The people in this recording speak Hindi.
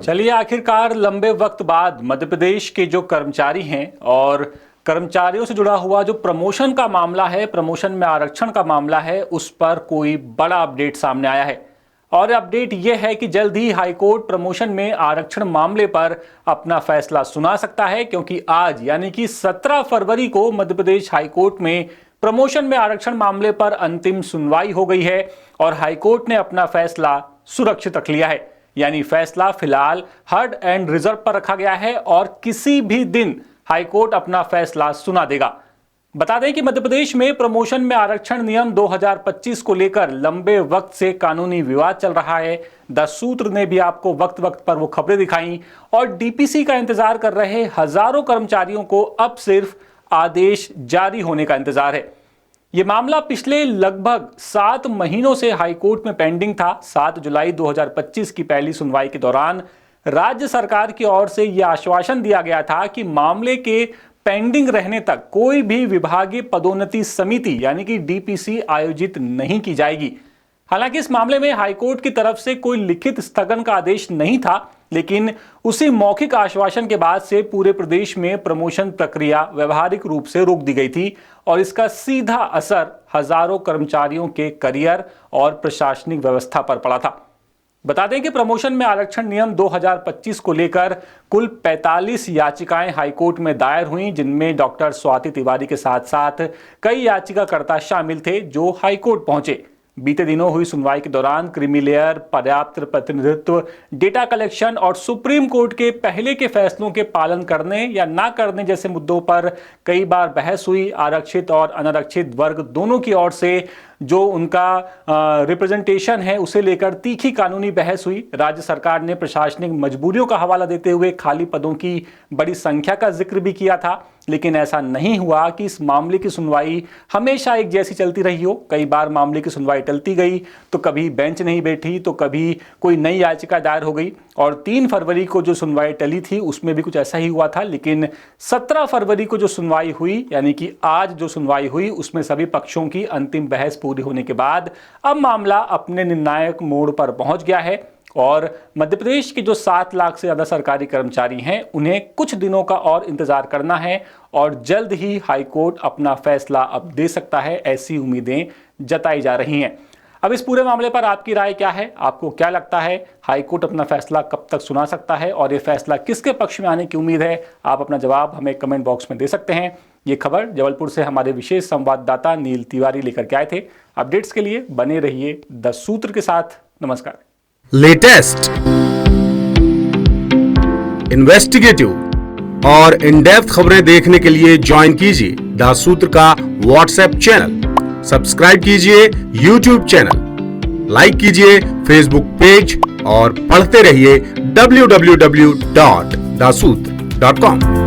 चलिए, आखिरकार लंबे वक्त बाद मध्य प्रदेश के जो कर्मचारी हैं और कर्मचारियों से जुड़ा हुआ जो प्रमोशन का मामला है, प्रमोशन में आरक्षण का मामला है, उस पर कोई बड़ा अपडेट सामने आया है। और अपडेट यह है कि जल्द ही हाईकोर्ट प्रमोशन में आरक्षण मामले पर अपना फैसला सुना सकता है, क्योंकि आज यानी कि 17 फरवरी को मध्य प्रदेश हाईकोर्ट में प्रमोशन में आरक्षण मामले पर अंतिम सुनवाई हो गई है और हाईकोर्ट ने अपना फैसला सुरक्षित रख लिया है। यानी फैसला फिलहाल हर्ड एंड रिजर्व पर रखा गया है और किसी भी दिन हाईकोर्ट अपना फैसला सुना देगा। बता दें कि मध्य प्रदेश में प्रमोशन में आरक्षण नियम 2025 को लेकर लंबे वक्त से कानूनी विवाद चल रहा है। द सूत्र ने भी आपको वक्त वक्त पर वो खबरें दिखाई और डीपीसी का इंतजार कर रहे हजारों कर्मचारियों को अब सिर्फ आदेश जारी होने का इंतजार है। यह मामला पिछले लगभग 7 महीनों से हाईकोर्ट में पेंडिंग था। 7 जुलाई 2025 की पहली सुनवाई के दौरान राज्य सरकार की ओर से यह आश्वासन दिया गया था कि मामले के पेंडिंग रहने तक कोई भी विभागीय पदोन्नति समिति यानी कि डीपीसी आयोजित नहीं की जाएगी। हालांकि इस मामले में हाईकोर्ट की तरफ से कोई लिखित स्थगन का आदेश नहीं था, लेकिन उसी मौखिक आश्वासन के बाद से पूरे प्रदेश में प्रमोशन प्रक्रिया व्यवहारिक रूप से रोक दी गई थी और इसका सीधा असर हजारों कर्मचारियों के करियर और प्रशासनिक व्यवस्था पर पड़ा था। बता दें कि प्रमोशन में आरक्षण नियम 2025 को लेकर कुल 45 याचिकाएं हाईकोर्ट में दायर हुई, जिनमें डॉक्टर स्वाति तिवारी के साथ साथ कई याचिकाकर्ता शामिल थे जो हाईकोर्ट पहुंचे। बीते दिनों हुई सुनवाई के दौरान क्रीमी लेयर, पर्याप्त प्रतिनिधित्व, डेटा कलेक्शन और सुप्रीम कोर्ट के पहले के फैसलों के पालन करने या ना करने जैसे मुद्दों पर कई बार बहस हुई। आरक्षित और अनारक्षित वर्ग दोनों की ओर से जो उनका रिप्रेजेंटेशन है उसे लेकर तीखी कानूनी बहस हुई। राज्य सरकार ने प्रशासनिक मजबूरियों का हवाला देते हुए खाली पदों की बड़ी संख्या का जिक्र भी किया था, लेकिन ऐसा नहीं हुआ कि इस मामले की सुनवाई हमेशा एक जैसी चलती रही हो। कई बार मामले की सुनवाई टलती गई, तो कभी बेंच नहीं बैठी, तो कभी कोई नई याचिका दायर हो गई। और 3 फरवरी को जो सुनवाई टली थी उसमें भी कुछ ऐसा ही हुआ था, लेकिन 17 फरवरी को जो सुनवाई हुई यानी कि आज जो सुनवाई हुई उसमें सभी पक्षों की अंतिम बहस पूरी होने के बाद अब मामला अपने निर्णायक मोड़ पर पहुंच गया है और मध्य प्रदेश के जो 7 लाख से ज्यादा सरकारी कर्मचारी हैं उन्हें कुछ दिनों का और इंतजार करना है और जल्द ही हाईकोर्ट अपना फैसला अब दे सकता है, ऐसी उम्मीदें जताई जा रही हैं। अब इस पूरे मामले पर आपकी राय क्या है? आपको क्या लगता है हाईकोर्ट अपना फैसला कब तक सुना सकता है और ये फैसला किसके पक्ष में आने की उम्मीद है? आप अपना जवाब हमें कमेंट बॉक्स में दे सकते हैं। ये खबर जबलपुर से हमारे विशेष संवाददाता नील तिवारी लेकर के आए थे। अपडेट्स के लिए बने रहिए द सूत्र के साथ। नमस्कार। लेटेस्ट, इन्वेस्टिगेटिव और इन डेप्थ खबरें देखने के लिए ज्वाइन कीजिए द सूत्र का व्हाट्सएप चैनल, सब्सक्राइब कीजिए यूट्यूब चैनल, लाइक कीजिए फेसबुक पेज और पढ़ते रहिए www.daसूत्र.com।